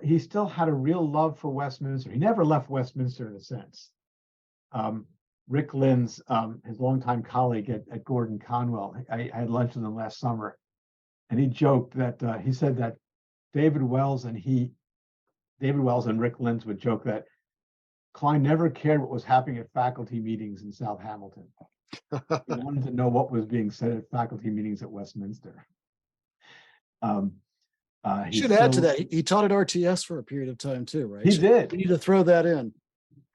he still had a real love for Westminster. He never left Westminster in a sense. Rick Lynn's his longtime colleague at Gordon Conwell. I had lunch with him last summer, and he joked that he said that David Wells and Rick Lynn would joke that Kline never cared what was happening at faculty meetings in South Hamilton. He wanted to know what was being said at faculty meetings at Westminster. Should add to that, he taught at RTS for a period of time too, right? He did. We need to throw that in.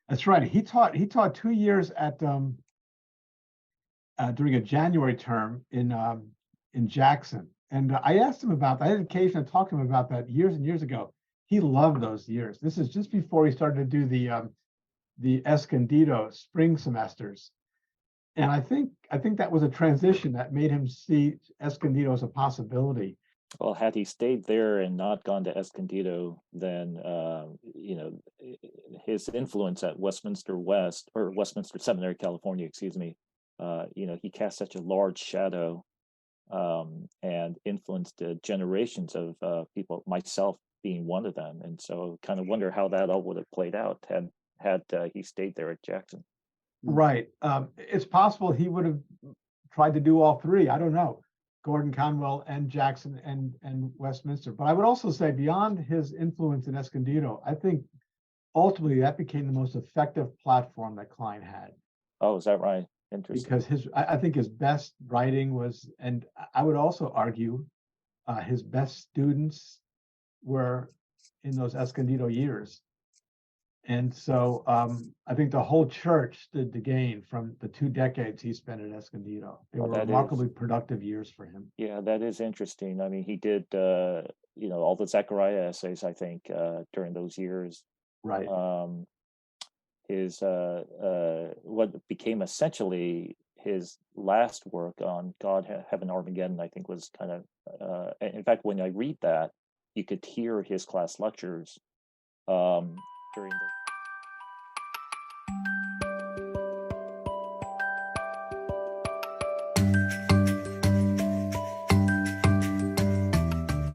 That's right. He taught 2 years at during a January term in Jackson. And I asked him about that. I had occasion to talk to him about that years and years ago. He loved those years. This is just before he started to do the Escondido spring semesters. And I think that was a transition that made him see Escondido as a possibility. Well, had he stayed there and not gone to Escondido, then his influence at Westminster West or Westminster Seminary, California, excuse me, he cast such a large shadow and influenced generations of people, myself being one of them. And so, kind of wonder how that all would have played out had he stayed there at Jackson. Right. It's possible he would have tried to do all three. I don't know. Gordon Conwell and Jackson and Westminster. But I would also say beyond his influence in Escondido, I think ultimately that became the most effective platform that Kline had. Oh, is that right? Interesting. Because I think his best writing was, and I would also argue his best students were in those Escondido years. And so I think the whole church stood to gain from the 2 decades he spent at Escondido. They were remarkably productive years for him. Yeah, that is interesting. I mean, he did, all the Zechariah essays, I think, during those years. Right. His what became essentially his last work on God, Heaven, Armageddon, I think was kind of, in fact, when I read that, you could hear his class lectures during the